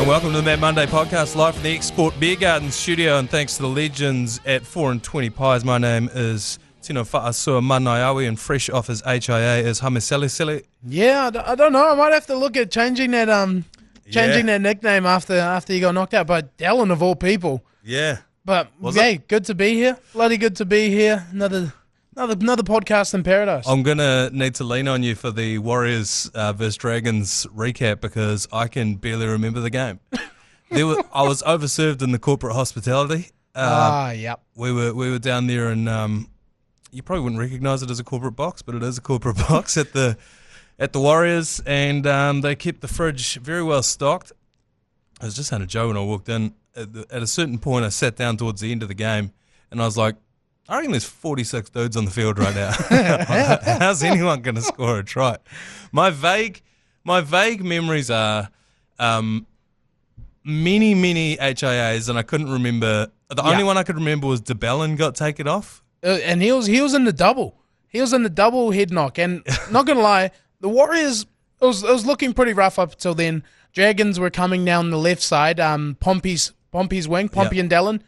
And welcome to the Mad Monday podcast, live from the Export Beer Garden studio, and thanks to the legends at 4 and 20 Pies. My name is Tino Fa'asua Manaia, and fresh off his HIA is Izaak Selesele. Yeah, I don't know. I might have to look at changing that that nickname after you got knocked out by Dallin of all people. Yeah. But good to be here. Bloody good to be here. Another podcast in paradise. I'm going to need to lean on you for the Warriors vs Dragons recap because I can barely remember the game. I was overserved in the corporate hospitality. Yep. We were down there, and you probably wouldn't recognise it as a corporate box, but it is a corporate box at the Warriors, and they kept the fridge very well stocked. I was just saying to Joe when I walked in. At a certain point, I sat down towards the end of the game, and I was like, I reckon there's 46 dudes on the field right now. How's anyone going to score a try? My vague memories are many HIAs, and I couldn't remember. The only one I could remember was DeBellin got taken off. And he was in the double. He was in the double head knock. And not going to lie, the Warriors, it was looking pretty rough up until then. Dragons were coming down the left side, Pompey's wing, Pompey and Dallin,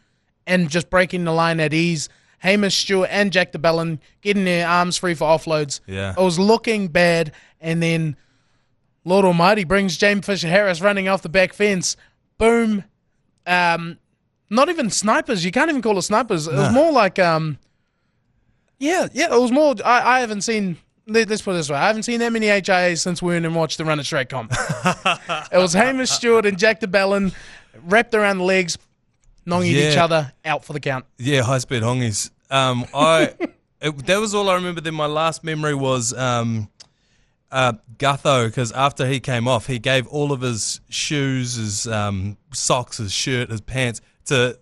and just breaking the line at ease. Hamish Stewart and Jack DeBellin getting their arms free for offloads. Yeah. It was looking bad, and then Lord Almighty brings James Fisher-Harris running off the back fence. Boom. Not even snipers. You can't even call it snipers. It was more like, it was more, I haven't seen, let's put it this way, I haven't seen that many HIAs since we went and watched the Run It Straight comp. It was Hamish Stewart and Jack DeBellin wrapped around the legs, nonging each other out for the count. Yeah, high-speed hongies. That was all I remember. Then my last memory was Gutho, because after he came off, he gave all of his shoes, his socks, his shirt, his pants to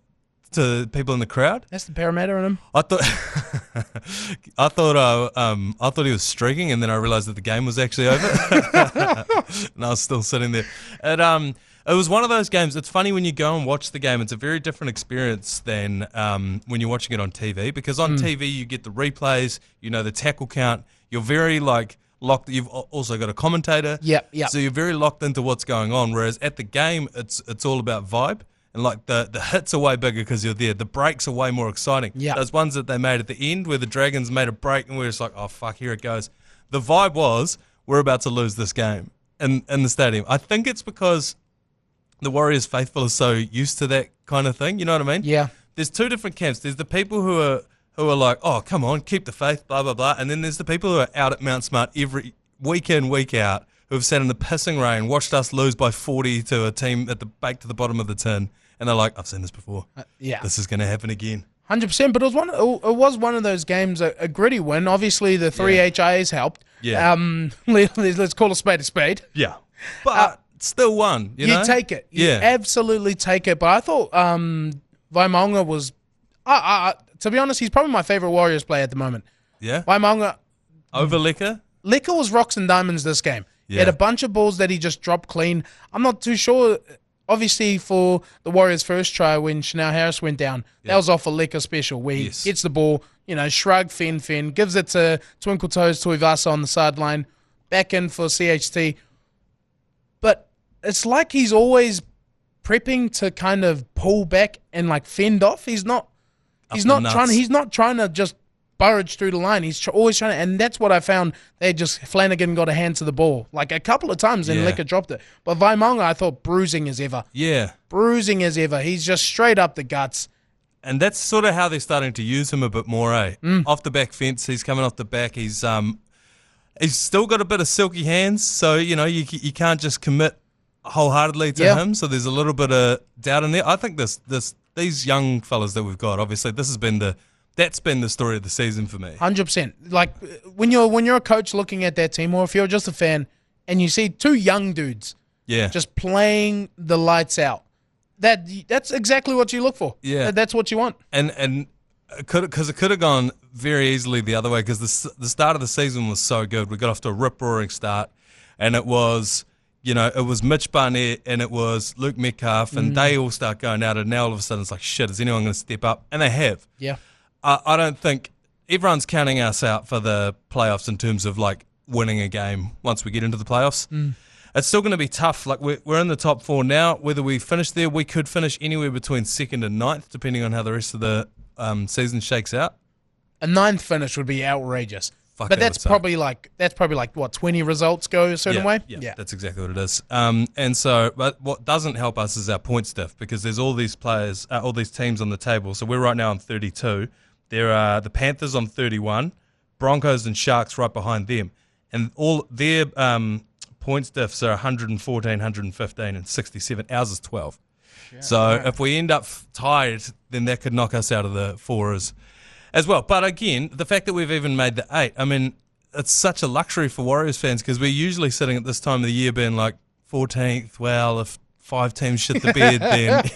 people in the crowd. That's the Parramatta in him. I thought he was streaking, and then I realised that the game was actually over, and I was still sitting there. It was one of those games. It's funny when you go and watch the game. It's a very different experience than when you're watching it on TV, because on TV you get the replays, you know, the tackle count. You're very locked. You've also got a commentator. Yep. So you're very locked into what's going on. Whereas at the game, it's all about vibe. And like the hits are way bigger because you're there. The breaks are way more exciting. Yep. Those ones that they made at the end where the Dragons made a break and we're just like, oh, fuck, here it goes. The vibe was, we're about to lose this game in the stadium. I think it's because the Warriors faithful are so used to that kind of thing. You know what I mean? Yeah. There's two different camps. There's the people who are like, oh, come on, keep the faith, blah, blah, blah. And then there's the people who are out at Mount Smart every week in, week out, who have sat in the pissing rain, watched us lose by 40 to a team at the bottom of the tin. And they're like, I've seen this before. This is going to happen again. 100%. But it was one of those games, a gritty win. Obviously, the three HIAs helped. Yeah. Let's call a spade a spade. Yeah. But still won. You know? take it. You absolutely take it. But I thought Vaimaunga was, to be honest, he's probably my favourite Warriors player at the moment. Yeah. Vaimaunga. Over Leka? Leka was rocks and diamonds this game. He had a bunch of balls that he just dropped clean. I'm not too sure. Obviously, for the Warriors' first try when Chanel Harris went down, that was off a Leka special where he gets the ball, shrug, fin, gives it to Twinkle Toes Tuivasa on the sideline, back in for CHT. But it's like he's always prepping to kind of pull back and like fend off. He's not trying to just burrage through the line. He's always trying to, and that's what I found. Flanagan got a hand to the ball like a couple of times and Leka dropped it. But Vaimaunga, I thought bruising as ever. Yeah. Bruising as ever. He's just straight up the guts. And that's sort of how they're starting to use him a bit more, eh? Off the back fence, he's coming off the back. He's still got a bit of silky hands, so you can't just commit wholeheartedly to him. So there's a little bit of doubt in there. I think these young fellas that we've got, obviously, that's been the story of the season for me. 100%. Like when you're a coach looking at that team, or if you're just a fan and you see two young dudes just playing the lights out, that's exactly what you look for. Yeah. That's what you want. And it could have gone very easily the other way, because the start of the season was so good. We got off to a rip-roaring start, and it was Mitch Barnett and it was Luke Metcalf, and they all start going out, and now all of a sudden it's like, shit, is anyone going to step up? And they have. Yeah. I don't think everyone's counting us out for the playoffs in terms of like winning a game once we get into the playoffs. it's still going to be tough. Like we're in the top 4 now. Whether we finish there, we could finish anywhere between 2nd and 9th, depending on how the rest of the season shakes out. A 9th finish would be outrageous. Fuck, but that's probably like what 20 results go a certain way. Yeah, that's exactly what it is. And so, but what doesn't help us is our point diff, because there's all these players, all these teams on the table. So we're right now on 32. There are the Panthers on 31, Broncos and Sharks right behind them, and all their points diffs are 114, 115, and 67. Ours is 12. Yeah, so if we end up tied, then that could knock us out of the 4s as well. But again, the fact that we've even made the 8, I mean, it's such a luxury for Warriors fans, because we're usually sitting at this time of the year being like 14th. Well, if 5 teams shit the bed,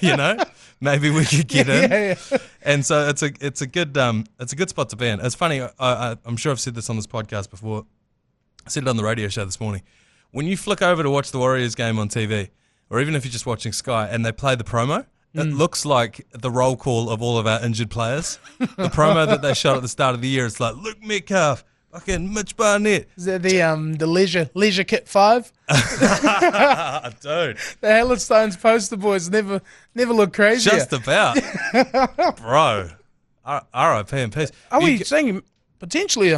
then maybe we could get in. Yeah. And so it's a good spot to be in. It's funny. I'm sure I've said this on this podcast before. I said it on the radio show this morning. When you flick over to watch the Warriors game on TV, or even if you're just watching Sky and they play the promo, it looks like the roll call of all of our injured players. The promo that they shot at the start of the year, it's like, Luke Metcalf, fucking Mitch Barnett. Is that the Leisure Kit 5? Dude. The Hallenstones poster boys never look crazy. Just about. Bro. R.I.P. and peace. Are we saying potentially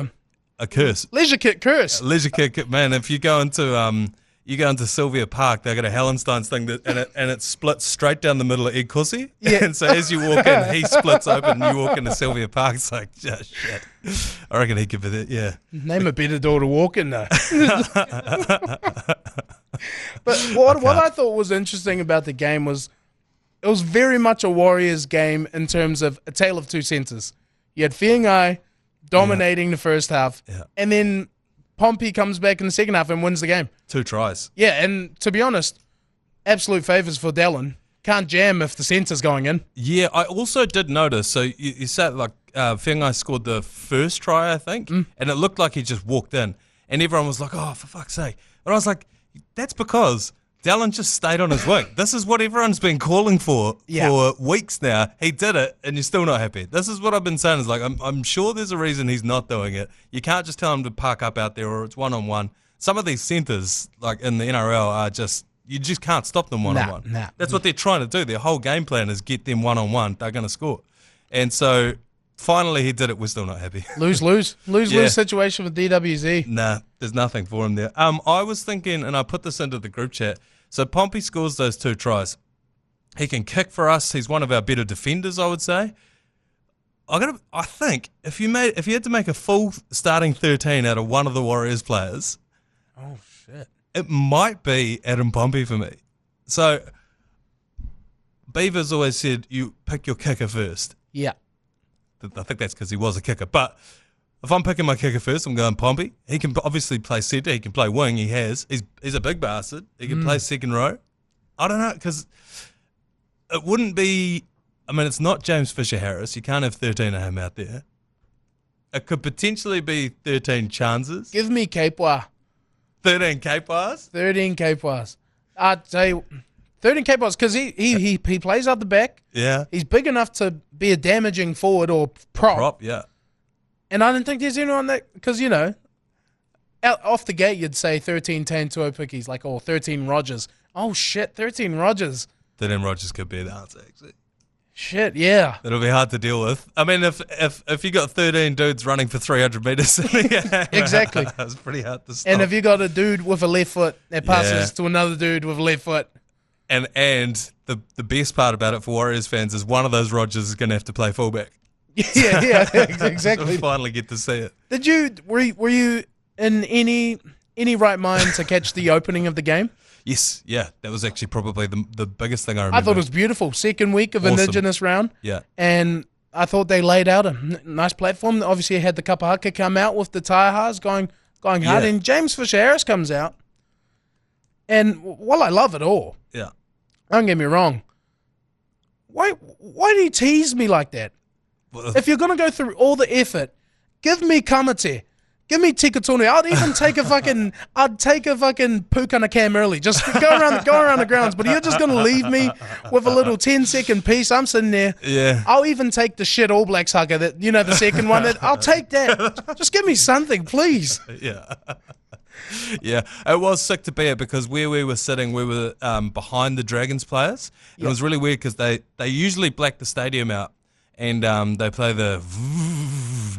a curse? Leisure Kit curse. Leisure Kit, man. If you go into Sylvia Park, they got a Hallenstones thing and it splits straight down the middle of Egg Cussie. Yeah. And so as you walk in, he splits open and you walk into Sylvia Park. It's like, oh, shit. I reckon he could be there, yeah. Name a better door to walk in, though. But what I thought was interesting about the game was it was very much a Warriors game in terms of a tale of two senses. You had Fiangai dominating the first half, and then Pompey comes back in the second half and wins the game. 2 tries. Yeah, and to be honest, absolute favours for Dallin. Can't jam if the centre's going in. Yeah, I also did notice, so you said like Fiangai scored the first try, I think, and it looked like he just walked in. And everyone was like, oh, for fuck's sake. But I was like, that's because Dallin just stayed on his wing. This is what everyone's been calling for weeks now. He did it, and you're still not happy. This is what I've been saying. Is like, I'm sure there's a reason he's not doing it. You can't just tell him to park up out there, or it's one-on-one. Some of these centres, like in the NRL, are just, you just can't stop them one-on-one. Nah. That's what they're trying to do. Their whole game plan is get them one-on-one. They're going to score. And so finally he did it. We're still not happy. Lose situation with DWZ. Nah, there's nothing for him there. I was thinking, and I put this into the group chat, so Pompey scores those 2 tries. He can kick for us. He's one of our better defenders, I would say. I think if you had to make a full starting 13 out of one of the Warriors players, oh shit, it might be Adam Pompey for me. So Beaver's always said you pick your kicker first. Yeah. I think that's because he was a kicker. But if I'm picking my kicker first, I'm going Pompey. He can obviously play centre. He can play wing. He's a big bastard. He can play second row. I don't know, because it wouldn't be, I mean, it's not James Fisher-Harris. You can't have 13 of him out there. It could potentially be 13 chances. Give me Capewar. 13 Capewars? 13 Capewars. I'd say 13 Capewars, because he plays out the back. Yeah. He's big enough to be a damaging forward or prop. Yeah. And I don't think there's anyone that, because, off the gate, you'd say 13 Tuo Pickies, like, or 13 Rogers. Oh, shit, 13 Rogers. 13 Rogers could be the answer, actually. Shit, yeah. It'll be hard to deal with. I mean, if you got 13 dudes running for 300 metres, exactly. It's pretty hard to stop. And if you got a dude with a left foot that passes to another dude with a left foot. And the best part about it for Warriors fans is one of those Rogers is going to have to play fullback. Yeah, exactly. So we finally get to see it. Were you in any right mind to catch the opening of the game? Yes, yeah. That was actually probably the biggest thing I remember. I thought it was beautiful. Second week of Indigenous round. Yeah. And I thought they laid out a nice platform. Obviously, had the Kapahaka come out with the Taihas going hard. Yeah. And James Fisher-Harris comes out. And while I love it all, don't get me wrong, why do you tease me like that? If you're going to go through all the effort, give me Kamate. Give me Tikatoni. I'd even take a fucking Pukana Cam early. Just go around the grounds. But you're just going to leave me with a little 10-second piece. I'm sitting there. Yeah. I'll even take the shit All Blacks hugger, that, the second one. I'll take that. Just give me something, please. Yeah. Yeah, it was sick to be it because where we were sitting, we were behind the Dragons players. Yep. It was really weird because they usually black the stadium out and they play the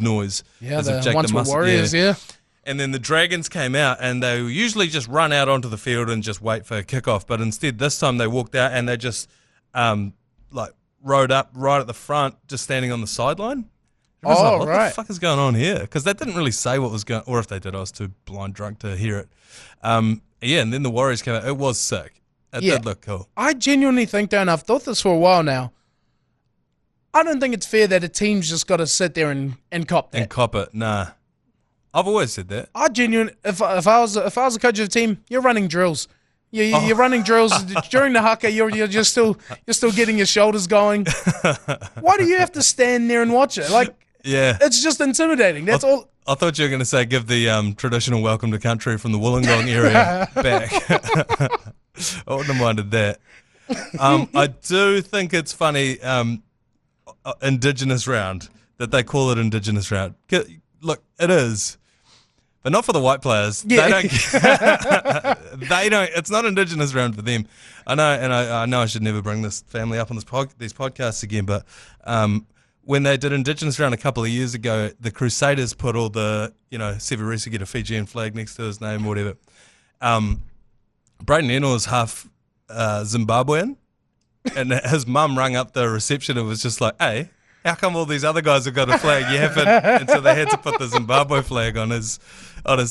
noise. Yeah, as the once were Warriors, yeah. And then the Dragons came out and they usually just run out onto the field and just wait for a kickoff. But instead, this time they walked out and they just rode up right at the front, just standing on the sideline. Oh, what the fuck is going on here? Because they didn't really say what was going on, or if they did, I was too blind drunk to hear it. Yeah, and then the Warriors came out. It was sick. It did look cool. I genuinely think, Dan, I've thought this for a while now. I don't think it's fair that a team's just got to sit there and cop that. And cop it, nah. I've always said that. I genuinely, if I was a coach of a team, you're running drills. You're running drills during the haka. You're still getting your shoulders going. Why do you have to stand there and watch it? Like, yeah, it's just intimidating. That's all. I thought you were going to say give the traditional welcome to country from the Wollongong area back. I wouldn't have minded that. I do think it's funny, Indigenous round, that they call it Indigenous round. Look, it is. But not for the white players. Yeah. They don't. It's not Indigenous round for them. I know, and I know I should never bring this family up on these podcasts again. But when they did Indigenous round a couple of years ago, the Crusaders put all the Severisi get a Fijian flag next to his name, or whatever. Brayden Eno is half Zimbabwean, and his mum rang up the reception and was just like, "Hey, how come all these other guys have got a flag? You haven't?" And so they had to put the Zimbabwe flag on his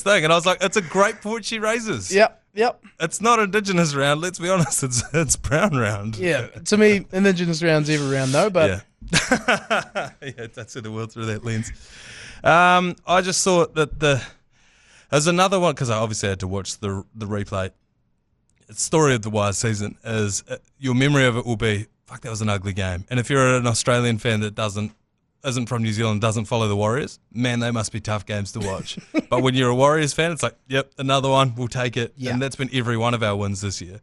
thing. And I was like, it's a great point she raises. Yep. It's not Indigenous round, let's be honest. It's brown round. Yeah. To me, Indigenous round's every round though, but yeah. Yeah, that's in the world through that lens. I just thought that there's another one, because I obviously had to watch the replay. The story of the Wire season is your memory of it will be, fuck, that was an ugly game. And if you're an Australian fan that isn't from New Zealand, doesn't follow the Warriors, man, they must be tough games to watch. But when you're a Warriors fan, it's like, yep, another one, we'll take it. Yeah. And that's been every one of our wins this year.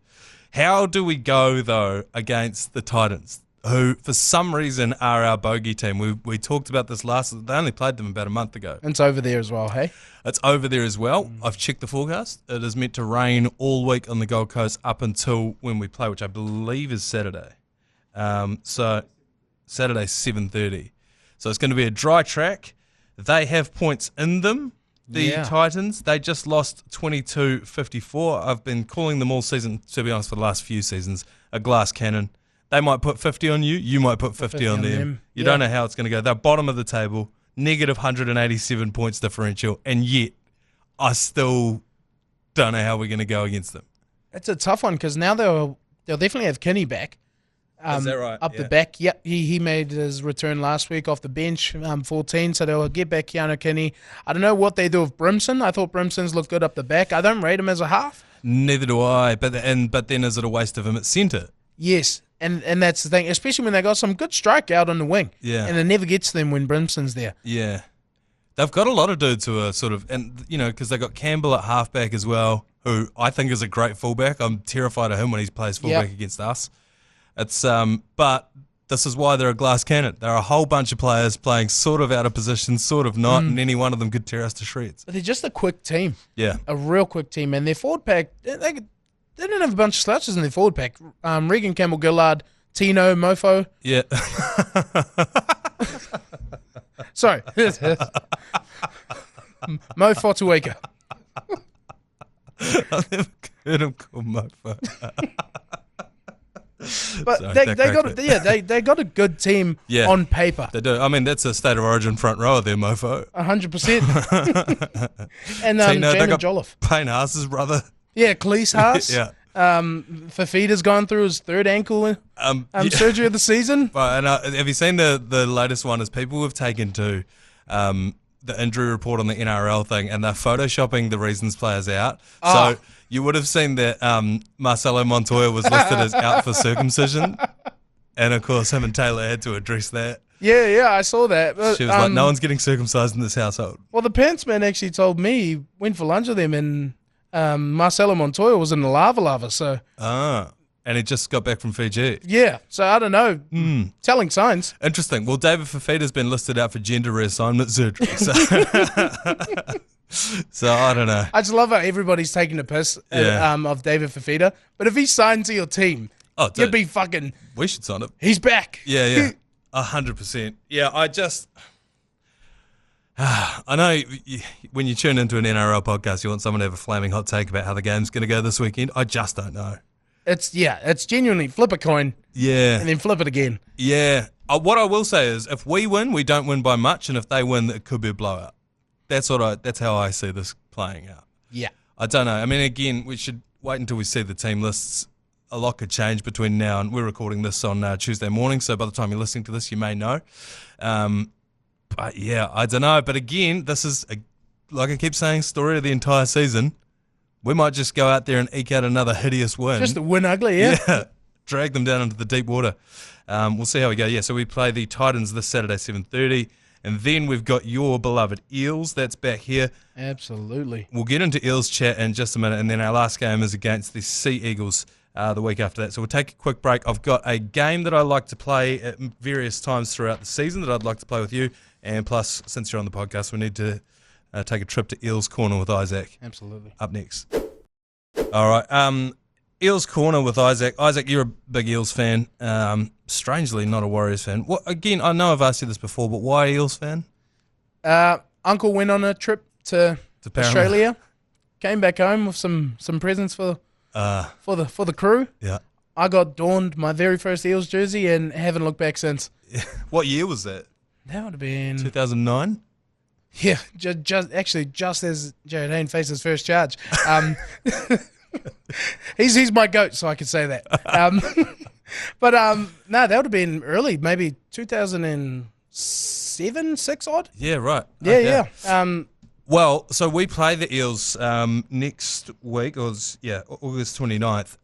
How do we go, though, against the Titans, who, for some reason, are our bogey team? We talked about this they only played them about a month ago. And it's over there as well, hey? It's over there as well. I've checked the forecast. It is meant to rain all week on the Gold Coast up until when we play, which I believe is Saturday. So Saturday, 7:30. So it's going to be a dry track. They have points in them, the Titans. They just lost 22-54. I've been calling them all season, to be honest, for the last few seasons, a glass cannon. They might put 50 on you. You might put 50 on them. You don't know how it's going to go. They're bottom of the table, negative 187 points differential, and yet I still don't know how we're going to go against them. It's a tough one because now they'll definitely have Kinney back. Is that right? Up the back. Yep, he made his return last week off the bench, 14, so they'll get back Keanu Kinney. I don't know what they do with Brimson. I thought Brimson's looked good up the back. I don't rate him as a half. Neither do I, but then is it a waste of him at centre? Yes, and that's the thing, especially when they got some good strike out on the wing. Yeah. And it never gets to them when Brimson's there. Yeah. They've got a lot of dudes who are sort of, and because they got Campbell at halfback as well, who I think is a great fullback. I'm terrified of him when he plays fullback against us. It's but this is why they're a glass cannon. There are a whole bunch of players playing sort of out of position, sort of not, and any one of them could tear us to shreds. But they're just a quick team. Yeah. A real quick team. And their forward pack, they didn't have a bunch of slouches in their forward pack. Regan Campbell-Gillard, Tino, Mofo. Yeah. Sorry. Mo Fotueka. I've never heard him called Mofo. But sorry, they got a good team on paper. They do. I mean, that's a State of Origin front rower there, Mofo. 100%. And Jamin Jolliffe. Payne Haas's brother. Yeah, Cleese Haas. Yeah. Fafita's gone through his third ankle surgery of the season. And have you seen the latest one? Is people have taken to the injury report on the NRL thing, and they're photoshopping the reasons players out. Oh. So you would have seen that Marcelo Montoya was listed as out for circumcision, and of course him and Taylor had to address that. Yeah, I saw that. But, she was like, no one's getting circumcised in this household. Well, the pants man actually told me he went for lunch with them, and Marcelo Montoya was in the lava, so... And he just got back from Fiji. Yeah, so I don't know. Telling signs. Interesting. Well, David Fafita's been listed out for gender reassignment surgery. So So I don't know. I just love how everybody's taking a piss of David Fafita. But if he signed to your team, you'd be fucking... We should sign him. He's back. Yeah. 100%. Yeah, I know when you tune into an NRL podcast, you want someone to have a flaming hot take about how the game's going to go this weekend. I just don't know. It's genuinely flip a coin. Yeah. And then flip it again. Yeah. What I will say is if we win, we don't win by much. And if they win, it could be a blowout. That's how I see this playing out. Yeah. I don't know. I mean, again, we should wait until we see the team lists. A lot could change between now and we're recording this on Tuesday morning. So by the time you're listening to this, you may know. But yeah, I don't know. But again, this is, like I keep saying, story of the entire season. We might just go out there and eke out another hideous win. Just a win ugly, yeah. Yeah, drag them down into the deep water. We'll see how we go. Yeah, so we play the Titans this Saturday, 7:30. And then we've got your beloved Eels. That's back here. Absolutely. We'll get into Eels chat in just a minute. And then our last game is against the Sea Eagles the week after that. So we'll take a quick break. I've got a game that I like to play at various times throughout the season that I'd like to play with you. And plus, since you're on the podcast, we need to take a trip to Eels Corner with Izaak. Absolutely. Up next. All right. Eels Corner with Izaak. Izaak, you're a big Eels fan. Strangely, not a Warriors fan. Again, I know I've asked you this before, but why Eels fan? Uncle went on a trip to Australia. Came back home with some presents for the crew. Yeah. I got donned my very first Eels jersey and haven't looked back since. What year was that? That would have been 2009. Yeah, just as Jared Hayne faced his first charge. He's my goat, so I could say that. But no, that would have been early, maybe 2007, 6 odd. Yeah, right. Yeah. Well, so we play the Eels next week, August 29th.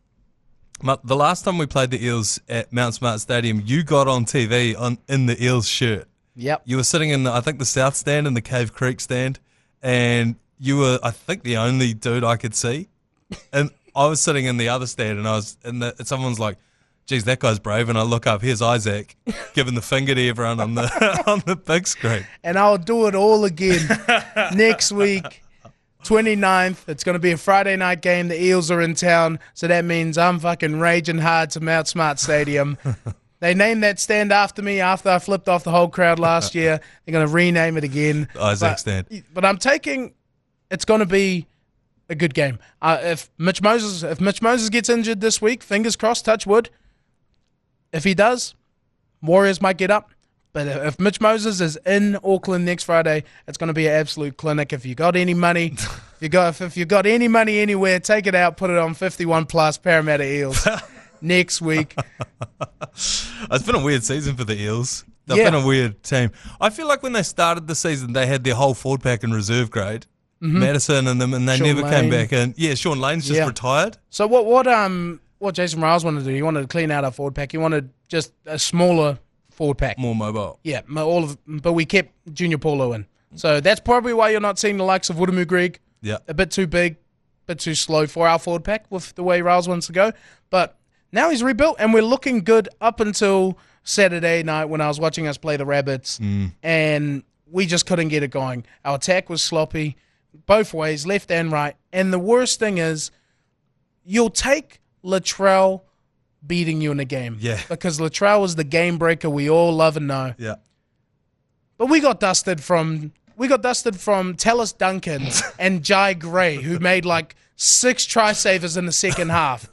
The last time we played the Eels at Mount Smart Stadium, you got on TV in the Eels shirt. Yep. You were sitting in, I think, the South stand and the Cave Creek stand, and you were, I think, the only dude I could see. And I was sitting in the other stand, and someone's like, geez, that guy's brave. And I look up, here's Izaak giving the finger to everyone on the on the big screen. And I'll do it all again next week, 29th. It's going to be a Friday night game. The Eels are in town, so that means I'm fucking raging hard to Mount Smart Stadium. They named that stand after me after I flipped off the whole crowd last year. They're going to rename it again. The Izaak stand. But I'm taking, it's going to be a good game. If Mitch Moses gets injured this week, fingers crossed, touch wood. If he does, Warriors might get up. But if Mitch Moses is in Auckland next Friday, it's going to be an absolute clinic. If you got any money, if you got any money anywhere, take it out, put it on 51 plus Parramatta Eels next week. It's been a weird season for the Eels. They've been a weird team. I feel like when they started the season, they had their whole forward pack in reserve grade. Mm-hmm. Madison and them, and they never came back in. Yeah, Sean Lane's just retired. So what Jason Riles wanted to do, he wanted to clean out our forward pack. He wanted just a smaller forward pack. More mobile. Yeah, but we kept Junior Paulo in. So that's probably why you're not seeing the likes of Woodamu Greg. Yeah. A bit too big, a bit too slow for our forward pack with the way Riles wants to go. But now he's rebuilt, and we're looking good up until Saturday night when I was watching us play the Rabbits, and we just couldn't get it going. Our attack was sloppy, both ways, left and right. And the worst thing is, you'll take Latrell beating you in a game. Yeah. Because Latrell is the game breaker we all love and know. Yeah. But we got dusted from Tallis Duncan and Jai Gray, who made like 6 try savers in the second half.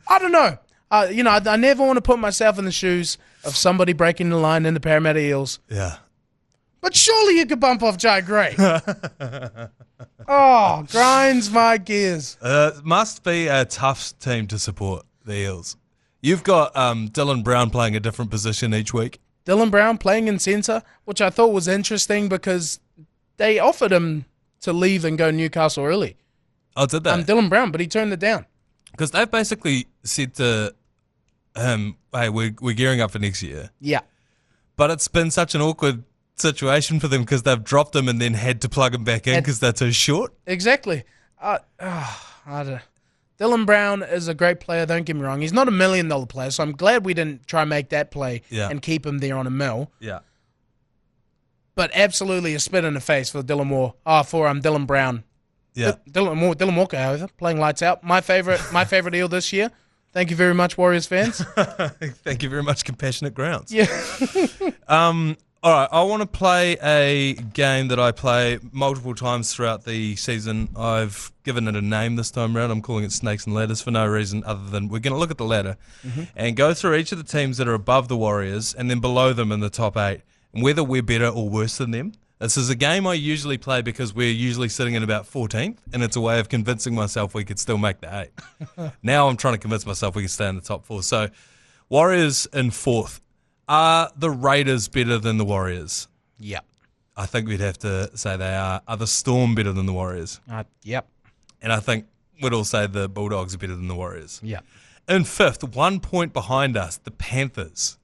I don't know. I never want to put myself in the shoes of somebody breaking the line in the Parramatta Eels. Yeah. But surely you could bump off Jai Gray. Oh, grinds my gears. Must be a tough team to support, the Eels. You've got Dylan Brown playing a different position each week. Dylan Brown playing in centre, which I thought was interesting because they offered him to leave and go Newcastle early. Oh, did they? Dylan Brown, but he turned it down. Because they've basically said to him, hey, we're gearing up for next year. Yeah. But it's been such an awkward situation for them because they've dropped him and then had to plug him back in because they're too short. Exactly. I don't know. Dylan Brown is a great player, don't get me wrong. He's not $1 million player, so I'm glad we didn't try and make that play and keep him there on $1 million. Yeah. but absolutely a spit in the face for Dylan Brown. Yeah. Dylan Walker, however, playing lights out. My favorite Eel this year. Thank you very much, Warriors fans. Thank you very much, Compassionate Grounds. Yeah. All right, I want to play a game that I play multiple times throughout the season. I've given it a name this time around. I'm calling it Snakes and Ladders for no reason other than we're going to look at the ladder and go through each of the teams that are above the Warriors and then below them in the top 8 and whether we're better or worse than them. This is a game I usually play because we're usually sitting in about 14th, and it's a way of convincing myself we could still make the 8. Now I'm trying to convince myself we can stay in the top 4. So Warriors in 4th. Are the Raiders better than the Warriors? Yep. I think we'd have to say they are. Are the Storm better than the Warriors? Yep. And I think we'd all say the Bulldogs are better than the Warriors. Yep. In 5th, 1 point behind us, the Panthers.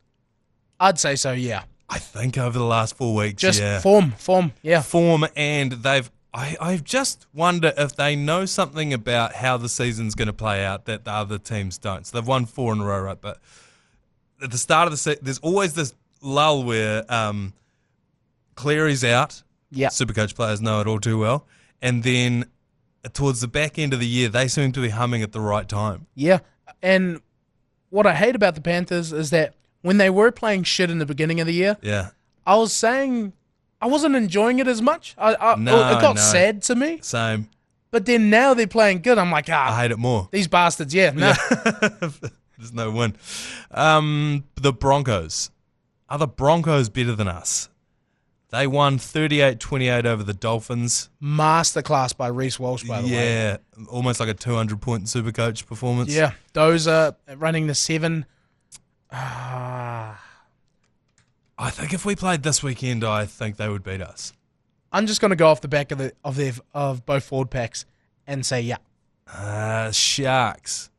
I'd say so, yeah. I think over the last 4 weeks, just form, yeah. Form, and I just wonder if they know something about how the season's going to play out that the other teams don't. So they've won 4 in a row, right? But at the start of the season, there's always this lull where Cleary's out. Yeah. SuperCoach players know it all too well. And then towards the back end of the year, they seem to be humming at the right time. Yeah. And what I hate about the Panthers is that when they were playing shit in the beginning of the year, I was saying I wasn't enjoying it as much. It got sad to me. Same. But then now they're playing good. I'm like, I hate it more. These bastards, no. There's no win. The Broncos. Are the Broncos better than us? They won 38-28 over the Dolphins. Masterclass by Reece Walsh, by the way. Yeah, almost like a 200-point SuperCoach performance. Yeah, Dozer running the 7. I think if we played this weekend, I think they would beat us. I'm just going to go off the back of both forward packs and say Sharks.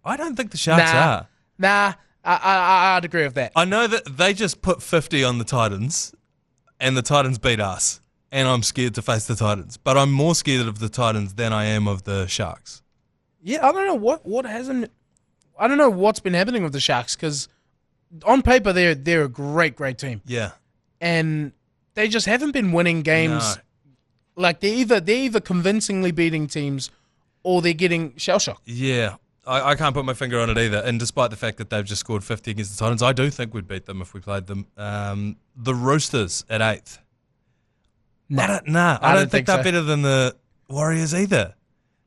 I don't think the Sharks are. Nah, I'd agree with that. I know that they just put 50 on the Titans, and the Titans beat us, and I'm scared to face the Titans. But I'm more scared of the Titans than I am of the Sharks. Yeah, I don't know what hasn't. I don't know what's been happening with the Sharks because on paper they're a great team. Yeah, and they just haven't been winning games. No. Like they're either convincingly beating teams, or they're getting shell shocked. Yeah. I can't put my finger on it either. And despite the fact that they've just scored 50 against the Titans, I do think we'd beat them if we played them. The Roosters at 8th. I don't think they're so. Better than the Warriors either.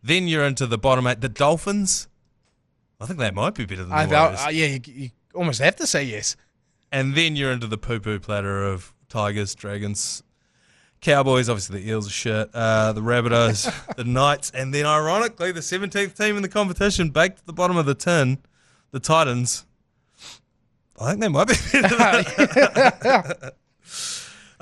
Then you're into the bottom 8. The Dolphins, I think they might be better than the Warriors. You almost have to say yes. And then you're into the poo-poo platter of Tigers, Dragons, Cowboys, obviously the Eels are shit, the Rabbitohs, the Knights, and then ironically the 17th team in the competition, baked at the bottom of the tin, the Titans. I think they might be better.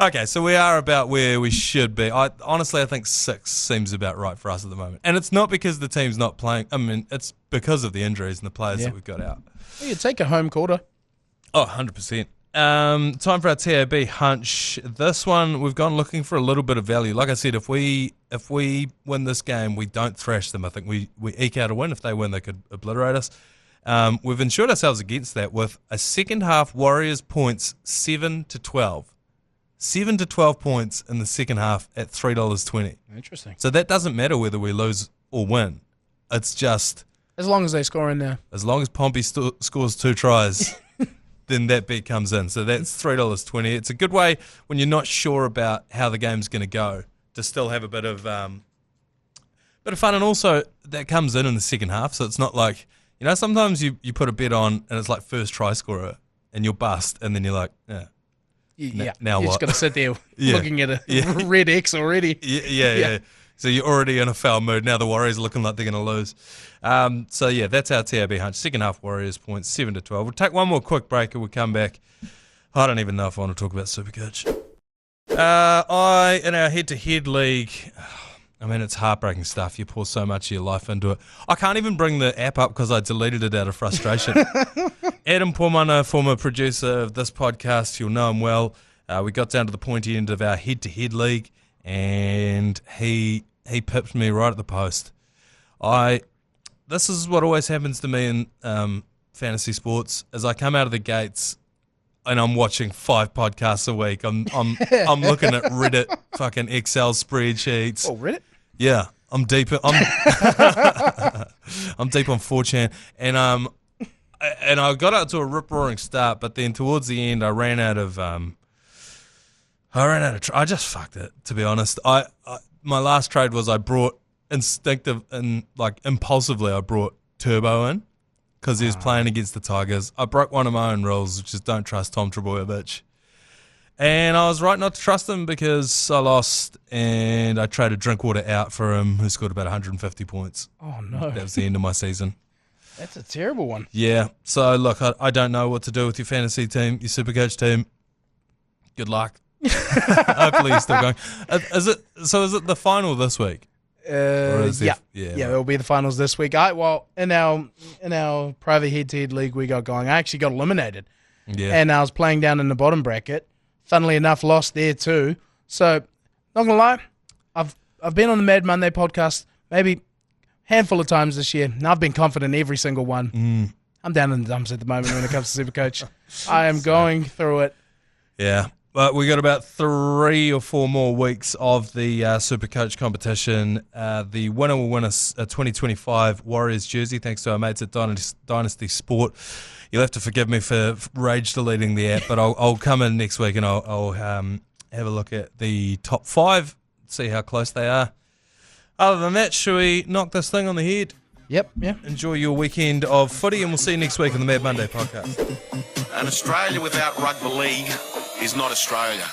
Okay, so we are about where we should be. Honestly, I think 6 seems about right for us at the moment. And it's not because the team's not playing. I mean, it's because of the injuries and the players that we've got out. You take a home quarter. Oh, 100%. Time for our TAB hunch. This one, we've gone looking for a little bit of value. Like I said, if we win this game, we don't thrash them. I think we eke out a win. If they win, they could obliterate us. We've insured ourselves against that with a second half Warriors points 7-12. 7-12 points in the second half at $3.20. Interesting. So that doesn't matter whether we lose or win. It's just as long as they score in there. As long as Pompey scores 2 tries. Then that bet comes in. So that's $3.20. It's a good way when you're not sure about how the game's going to go to still have a bit of fun. And also that comes in the second half. So it's not like, sometimes you put a bet on and it's like first try scorer and you'll bust and then you're like, now you're what? Just got to sit there looking at a red X already. Yeah. So you're already in a foul mood. Now the Warriors are looking like they're going to lose. That's our TAB hunch. Second half Warriors points 7-12. We'll take one more quick break and we'll come back. I don't even know if I want to talk about SuperCoach. In our head-to-head league, it's heartbreaking stuff. You pour so much of your life into it. I can't even bring the app up because I deleted it out of frustration. Adam Pormana, former producer of this podcast, you'll know him well. We got down to the pointy end of our head-to-head league, and he pipped me right at the post. This is what always happens to me in fantasy sports. As I come out of the gates, and I'm watching 5 podcasts a week. I'm looking at Reddit, fucking Excel spreadsheets. Oh, Reddit? Yeah, I'm deep. I'm deep on 4chan, and I got out to a rip roaring start, but then towards the end, I ran out of. I just fucked it, to be honest. My last trade was I brought impulsively. I brought Turbo in because he was playing against the Tigers. I broke one of my own rules, which is don't trust Tom Trebojevic. And I was right not to trust him because I lost, and I traded Drinkwater out for him, who scored about 150 points. Oh, no. That was the end of my season. That's a terrible one. Yeah. So, look, I don't know what to do with your fantasy team, your SuperCoach team. Good luck. Hopefully you're still going. Is it the final this week? Yeah, it'll be the finals this week. In our private head-to-head league we got going, I actually got eliminated. Yeah. And I was playing down in the bottom bracket. Funnily enough, lost there too. So, not gonna lie, I've been on the Mad Monday podcast maybe a handful of times this year, and I've been confident every single one. I'm down in the dumps at the moment when it comes to SuperCoach. I am going through it. Yeah. But we got about 3 or 4 more weeks of the SuperCoach competition. The winner will win a 2025 Warriors jersey, thanks to our mates at Dynasty Sport. You'll have to forgive me for rage deleting the app, but I'll come in next week and I'll have a look at the top 5, see how close they are. Other than that, should we knock this thing on the head? Yep, yeah. Enjoy your weekend of footy, and we'll see you next week on the Mad Monday podcast. An Australia without rugby league is not Australia.